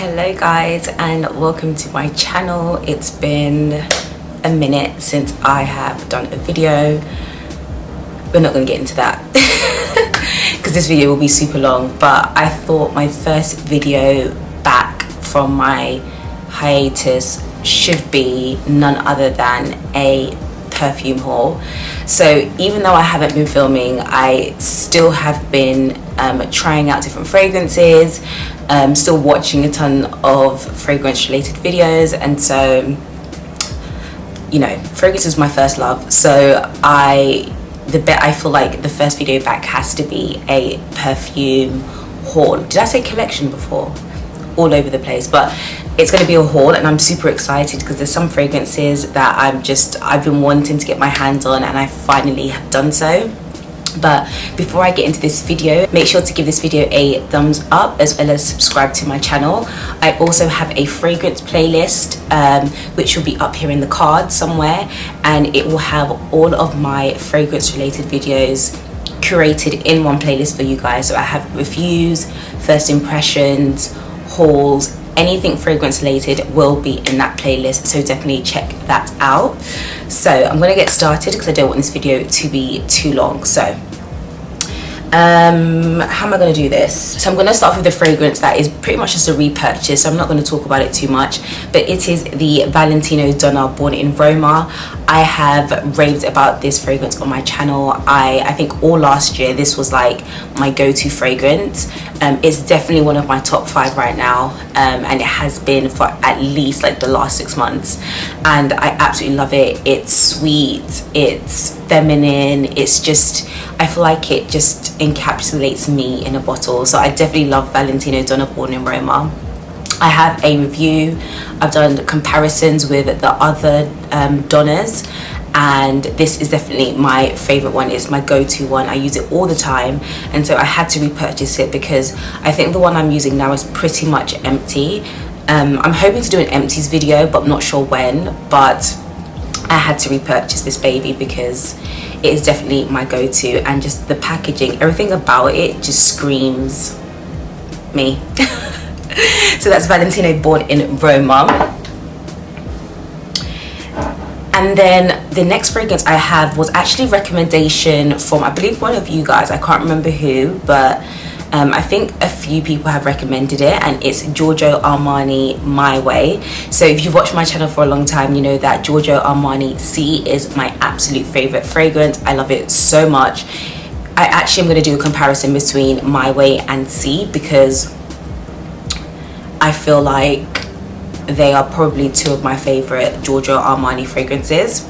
Hello guys, and welcome to my channel. It's been a minute since I have done a video. We're not going to get into that because this video will be super long, but I thought my first video back from my hiatus should be none other than a perfume haul. So even though I haven't been filming, I still have been trying out different fragrances, still watching a ton of fragrance related videos, and so, you know, fragrance is my first love. So I feel like the first video back has to be a perfume haul. Did I say collection before? All over the place, but it's going to be a haul, and I'm super excited because there's some fragrances that I've been wanting to get my hands on, and I finally have done so. But before I get into this video, make sure to give this video a thumbs up as well as subscribe to my channel. I also have a fragrance playlist which will be up here in the card somewhere, and it will have all of my fragrance related videos curated in one playlist for you guys. So I have reviews, first impressions, hauls, anything fragrance related will be in that playlist, so definitely check that out. So I'm going to get started because I don't want this video to be too long. So how am I going to do this? So I'm going to start with the fragrance that is pretty much just a repurchase, so I'm not going to talk about it too much, but it is the Valentino Donna Born in Roma. I have raved about this fragrance on my channel. I think all last year this was like my go-to fragrance. It's definitely one of my top 5 right now, and it has been for at least like the last 6 months, and I absolutely love it. It's sweet, it's feminine, it's just, I feel like it just encapsulates me in a bottle. So I definitely love Valentino Donna Born in Roma. I have a review, I've done comparisons with the other Donnas, and this is definitely my favorite one. It's my go-to one. I use it all the time, and so I had to repurchase it because I think the one I'm using now is pretty much empty. I'm hoping to do an empties video, but I'm not sure when, but I had to repurchase this baby because it is definitely my go-to, and just the packaging, everything about it just screams me. So that's Valentino Born in Roma. And then the next fragrance I had was actually a recommendation from, I believe, one of you guys. I can't remember who, but I think a few people have recommended it, and it's Giorgio Armani My Way. So if you've watched my channel for a long time, you know that Giorgio Armani C is my absolute favorite fragrance. I love it so much. I actually am going to do a comparison between My Way and C because I feel like they are probably 2 of my favorite Giorgio Armani fragrances.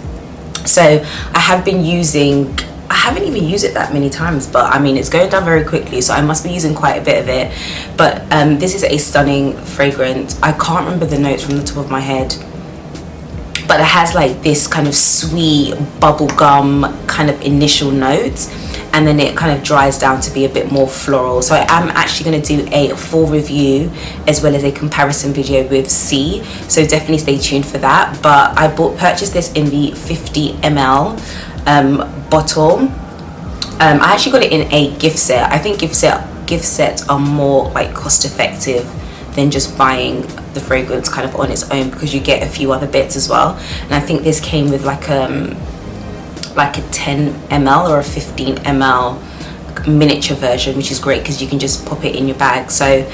So I haven't even used it that many times, but I mean, it's going down very quickly, so I must be using quite a bit of it. But this is a stunning fragrance. I can't remember the notes from the top of my head, but it has like this kind of sweet bubblegum kind of initial notes, and then it kind of dries down to be a bit more floral. So I am actually going to do a full review as well as a comparison video with C, so definitely stay tuned for that. But I purchased this in the 50 ml bottle. I actually got it in a gift set. I think gift sets are more like cost effective than just buying the fragrance kind of on its own, because you get a few other bits as well. And I think this came with like a 10 ml or a 15 ml miniature version, which is great because you can just pop it in your bag. So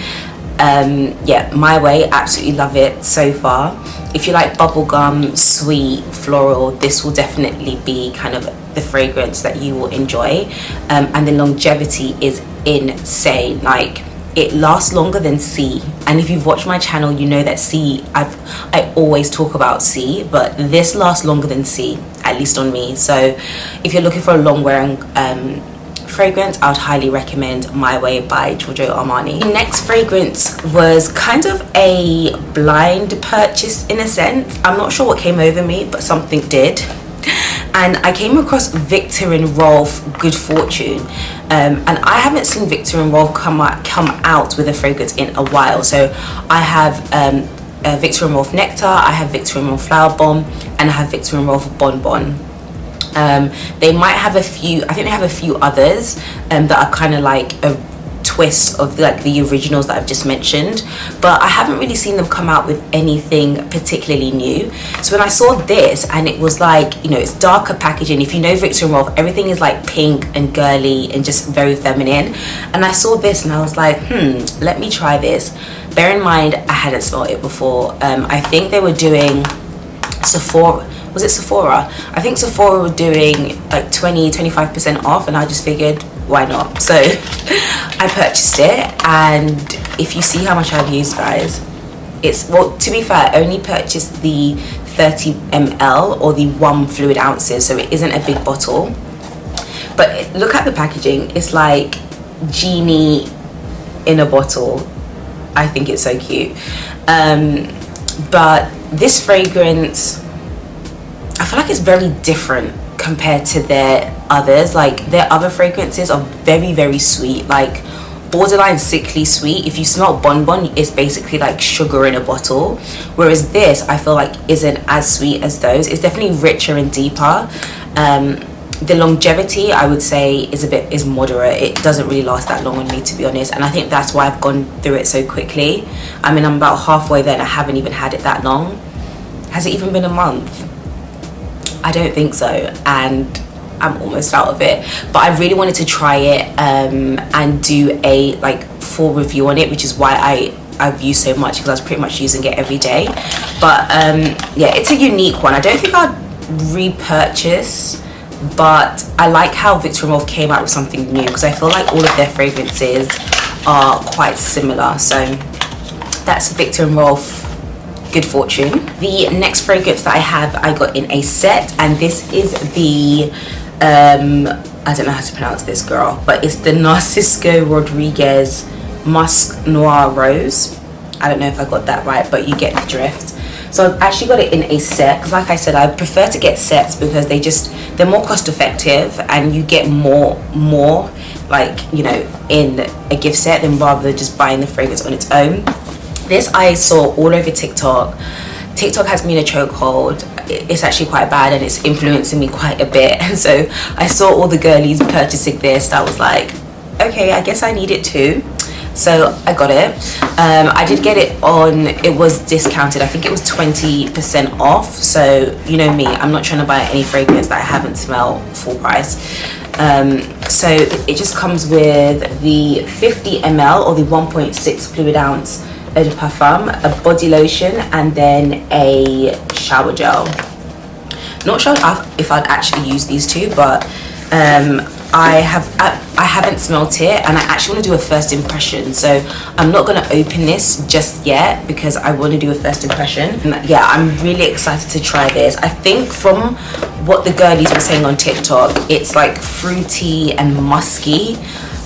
yeah, My Way, absolutely love it so far. If you like bubblegum, sweet, floral, this will definitely be kind of the fragrance that you will enjoy. And the longevity is insane. Like, it lasts longer than C, and if you've watched my channel, you know that C, I always talk about C, but this lasts longer than C, at least on me. So if you're looking for a long wearing fragrance, I would highly recommend My Way by Giorgio Armani. The next fragrance was kind of a blind purchase in a sense. I'm not sure what came over me, but something did. And I came across Viktor and Rolf Good Fortune, and I haven't seen Viktor and Rolf come out with a fragrance in a while. So I have Viktor and Rolf Nectar, I have Viktor and Rolf Flower Bomb, and I have Viktor and Rolf Bon Bon. They might have a few, I think they have a few others that are kind of like a twist of like the originals that I've just mentioned, but I haven't really seen them come out with anything particularly new. So when I saw this, and it was like, you know, it's darker packaging. If you know Viktor and Rolf, everything is like pink and girly and just very feminine, and I saw this and I was like, let me try this. Bear in mind, I hadn't smelled it before. I think they were doing Sephora. Was it Sephora? I think Sephora were doing like 20-25% off, and I just figured, why not? So I purchased it, and if you see how much I've used, guys, it's, well, to be fair, I only purchased the 30 ml or the 1 fluid ounces, so it isn't a big bottle. But look at the packaging. It's like genie in a bottle. I think it's so cute. But this fragrance, I feel like it's very different compared to their others. Like their other fragrances are very, very sweet, like borderline sickly sweet. If you smell bonbon, it's basically like sugar in a bottle, whereas this I feel like isn't as sweet as those. It's definitely richer and deeper. The longevity, I would say, is moderate. It doesn't really last that long on me, to be honest, and I think that's why I've gone through it so quickly. I mean, I'm about halfway there and I haven't even had it that long. Has it even been a month? I don't think so, and I'm almost out of it. But I really wanted to try it and do a like full review on it, which is why I've used so much, because I was pretty much using it every day. But yeah, it's a unique one. I don't think I'd repurchase, but I like how Viktor and Rolf came out with something new, because I feel like all of their fragrances are quite similar. So that's Viktor and Rolf Good Fortune. The next fragrance that I have, I got in a set, and this is the I don't know how to pronounce this, girl, but it's the Narciso Rodriguez Musc Noir Rose. I don't know if I got that right, but you get the drift. So I've actually got it in a set, because like I said, I prefer to get sets because they're more cost effective, and you get more like, you know, in a gift set than rather than just buying the fragrance on its own. This I saw all over TikTok. TikTok has me in a chokehold. It's actually quite bad, and it's influencing me quite a bit. And so I saw all the girlies purchasing this. I was like, okay, I guess I need it too. So I got it. I did get it on, it was discounted. I think it was 20% off. So you know me, I'm not trying to buy any fragrance that I haven't smelled full price. So it just comes with the 50 ml or the 1.6 fluid ounce eau de parfum, a body lotion, and then a shower gel. Not sure if I'd actually use these two, but I haven't smelt it, and I actually want to do a first impression. So I'm not going to open this just yet because I want to do a first impression. And yeah, I'm really excited to try this. I think from what the girlies were saying on TikTok, it's like fruity and musky.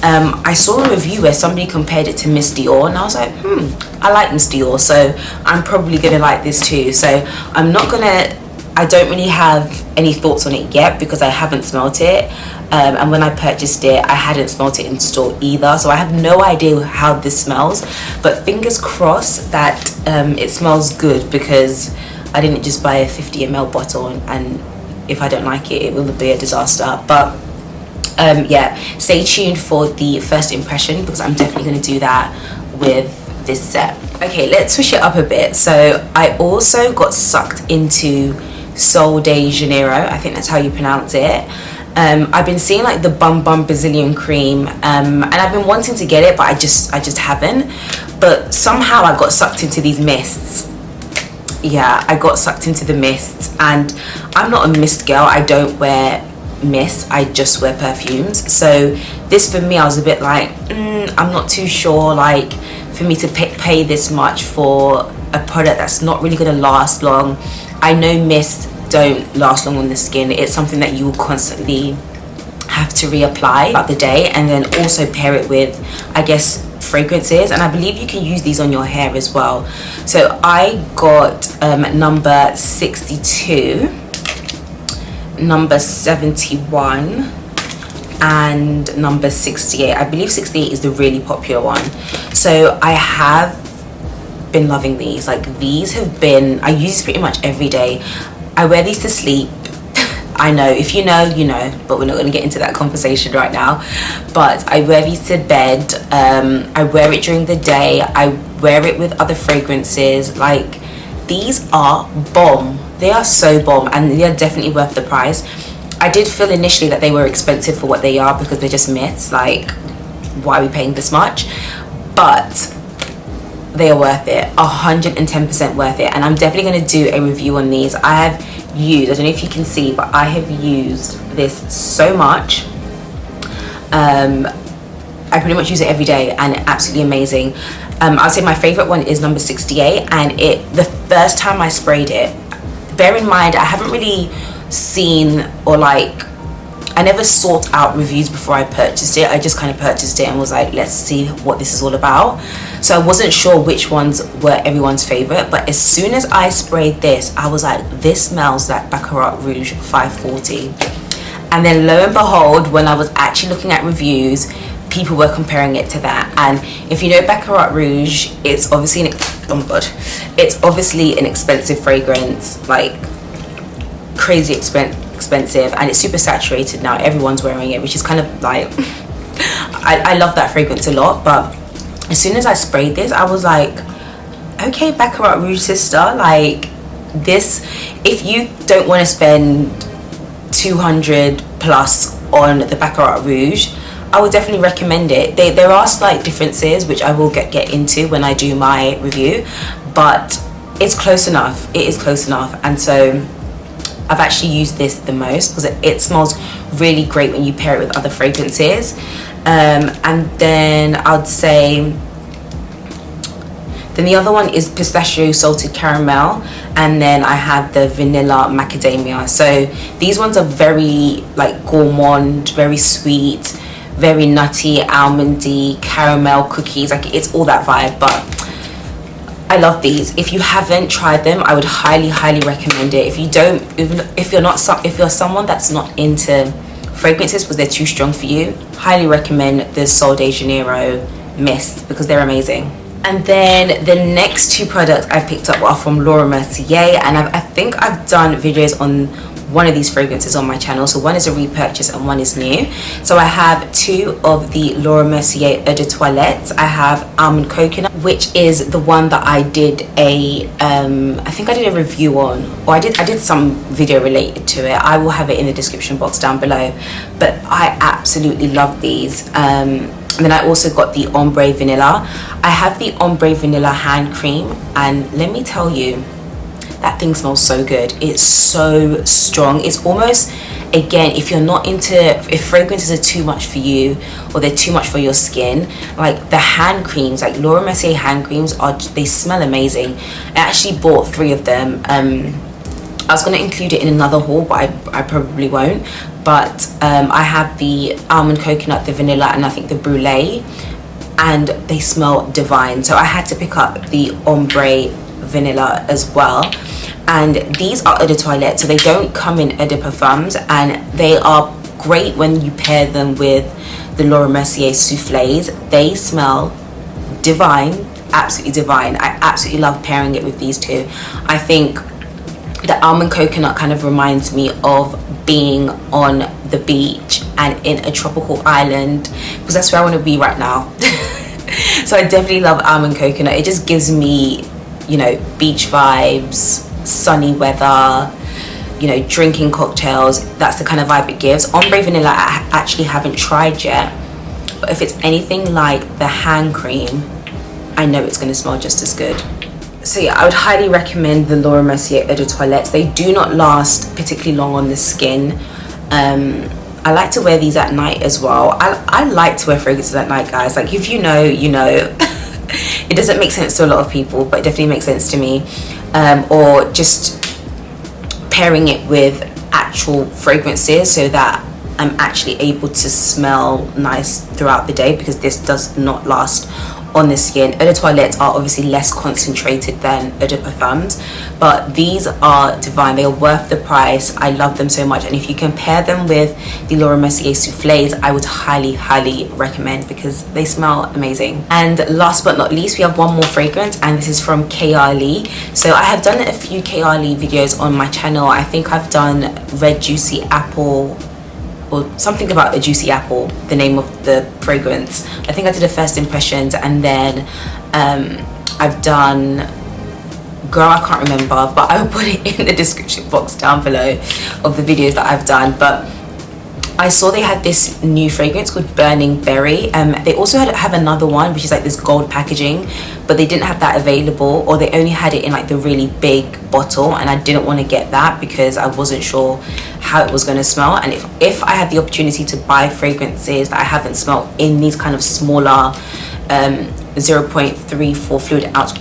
I saw a review where somebody compared it to Miss Dior, and I was like, I like Miss Dior, so I'm probably gonna like this too. So I don't really have any thoughts on it yet because I haven't smelt it, and when I purchased it, I hadn't smelt it in store either, so I have no idea how this smells, but fingers crossed that it smells good, because I didn't just buy a 50 ml bottle, and if I don't like it, it will be a disaster. But yeah, stay tuned for the first impression, because I'm definitely going to do that with this set. Okay, let's switch it up a bit. So I also got sucked into Sol de Janeiro, I think that's how you pronounce it. I've been seeing like the Bum Bum Brazilian cream, and I've been wanting to get it, but I just haven't. But somehow I got sucked into these mists. Yeah, I got sucked into the mists, and I'm not a mist girl. I don't wear mist, I just wear perfumes. So this, for me, I was a bit like, I'm not too sure, like, for me to pay this much for a product that's not really going to last long. I know mists don't last long on the skin. It's something that you will constantly have to reapply throughout the day, and then also pair it with, I guess, fragrances, and I believe you can use these on your hair as well. So I got number 62, number 71, and number 68. I believe 68 is the really popular one. So I have been loving these. Like, these have been, I use these pretty much every day. I wear these to sleep. I know, if you know, you know, but we're not going to get into that conversation right now. But I wear these to bed. I wear it during the day. I wear it with other fragrances. Like, these are bomb. They are so bomb, and they are definitely worth the price. I did feel initially that they were expensive for what they are, because they're just myths. Like, why are we paying this much? But they are worth it, 110% worth it. And I'm definitely going to do a review on these. I have used, I don't know if you can see, but I have used this so much. I pretty much use it every day, and absolutely amazing. I'll say my favorite one is number 68, and the first time I sprayed it, bear in mind I haven't really seen, or like, I never sought out reviews before I purchased it. I just kind of purchased it and was like, let's see what this is all about. So I wasn't sure which ones were everyone's favorite, but as soon as I sprayed this, I was like, this smells like Baccarat Rouge 540. And then lo and behold, when I was actually looking at reviews, people were comparing it to that. And if you know Baccarat Rouge, it's obviously it's obviously an expensive fragrance, like crazy expensive, and it's super saturated now. Everyone's wearing it, which is kind of like I love that fragrance a lot. But as soon as I sprayed this, I was like, okay, Baccarat Rouge sister, like this, if you don't want to spend 200 plus on the Baccarat Rouge, I would definitely recommend it. There are slight differences, which I will get into when I do my review, but it's close enough. It is close enough. And so I've actually used this the most, because it smells really great when you pair it with other fragrances. And then I'd say, then the other one is pistachio salted caramel, and then I have the vanilla macadamia. So these ones are very like gourmand, very sweet, very nutty, almondy, caramel cookies. Like, it's all that vibe. But I love these. If you haven't tried them, I would highly recommend it. If you don't, if you're someone that's not into fragrances because they're too strong for you, highly recommend the Sol de Janeiro mist, because they're amazing. And then the next two products I picked up are from Laura Mercier, and I think I've done videos on one of these fragrances on my channel. So one is a repurchase and one is new. So I have two of the Laura Mercier Eau de Toilette. I have Almond Coconut, which is the one that I did I think I did a review on, or I did some video related to it. I will have it in the description box down below. But I absolutely love these. And then I also got the Ombre Vanilla. I have the Ombre Vanilla hand cream, and let me tell you, that thing smells so good. It's so strong. It's almost, again, if fragrances are too much for you, or they're too much for your skin, like the hand creams, like Laura Mercier hand creams, they smell amazing. I actually bought 3 of them. I was going to include it in another haul, but I probably won't. But I have the Almond Coconut, the Vanilla, and I think the Brulee, and they smell divine. So I had to pick up the Ombre Vanilla as well. And these are Eau de Toilette, so they don't come in Eau de Parfums, and they are great when you pair them with the Laura Mercier soufflés. They smell divine, absolutely divine. I absolutely love pairing it with these two. I think the Almond Coconut kind of reminds me of being on the beach and in a tropical island, because that's where I want to be right now. So I definitely love Almond Coconut. It just gives me, you know, beach vibes, sunny weather, you know, drinking cocktails. That's the kind of vibe it gives. Ombre Vanilla I actually haven't tried yet, but if it's anything like the hand cream, I know it's going to smell just as good. So yeah, I would highly recommend the Laura Mercier Eau de Toilette. They do not last particularly long on the skin. I like to wear these at night as well. I like to wear fragrances at night, guys. Like, if you know, you know. It doesn't make sense to a lot of people, but it definitely makes sense to me. Or just pairing it with actual fragrances, so that I'm actually able to smell nice throughout the day, because this does not last on the skin. Eau de toilette are obviously less concentrated than eau de parfums, but these are divine. They are worth the price. I love them so much, and if you compare them with the Laura Mercier souffles, I would highly recommend, because they smell amazing. And last but not least, we have one more fragrance, and this is from Kayali. So I have done a few Kayali videos on my channel. I think I've done Red Juicy Apple, or something about a juicy apple, the name of the fragrance. I think I did a first impressions, and then I've done, girl, I can't remember, but I will put it in the description box down below of the videos that I've done. But I saw they had this new fragrance called Burning Berry. They also have another one which is like this gold packaging, but they didn't have that available, or they only had it in like the really big bottle, and I didn't want to get that because I wasn't sure how it was going to smell. And if I had the opportunity to buy fragrances that I haven't smelled in these kind of smaller 0.34 fluid ounce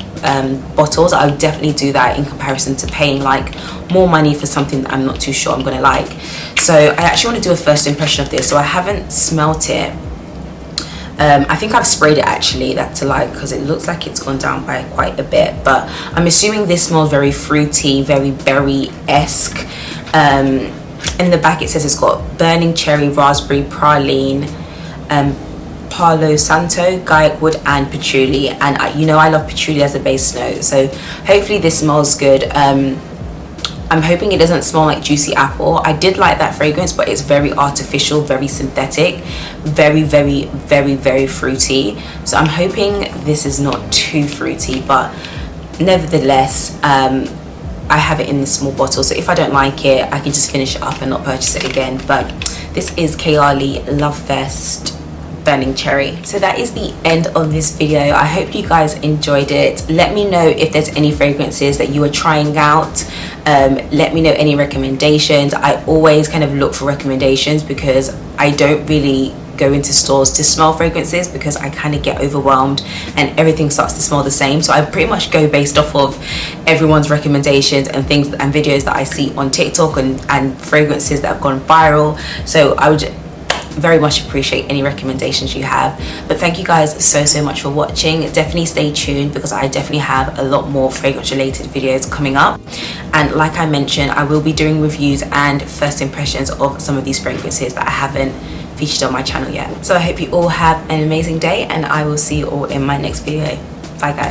bottles, I would definitely do that in comparison to paying like more money for something that I'm not too sure I'm gonna like. So I actually want to do a first impression of this. So I haven't smelt it. I think I've sprayed it actually, that's a lie, because it looks like it's gone down by quite a bit, but I'm assuming this smells very fruity, very berry-esque. In the back it says it's got burning cherry, raspberry, praline, Palo Santo, Gaiac wood, and patchouli. And you know I love patchouli as a base note, so hopefully this smells good. I'm hoping it doesn't smell like juicy apple. I did like that fragrance, but it's very artificial, very synthetic, very fruity. So I'm hoping this is not too fruity, but nevertheless, I have it in this small bottle, so if I don't like it, I can just finish it up and not purchase it again. But this is Kayali LoveFest Burning Cherry. So that is the end of this video. I hope you guys enjoyed it. Let me know if there's any fragrances that you are trying out. Let me know any recommendations. I always kind of look for recommendations, because I don't really go into stores to smell fragrances, because I kind of get overwhelmed and everything starts to smell the same. So I pretty much go based off of everyone's recommendations and things and videos that I see on TikTok and fragrances that have gone viral. So I would very much appreciate any recommendations you have. But thank you guys so much for watching. Definitely stay tuned, because I definitely have a lot more fragrance related videos coming up, and like I mentioned, I will be doing reviews and first impressions of some of these fragrances that I haven't featured on my channel yet. So I hope you all have an amazing day, and I will see you all in my next video. Bye guys.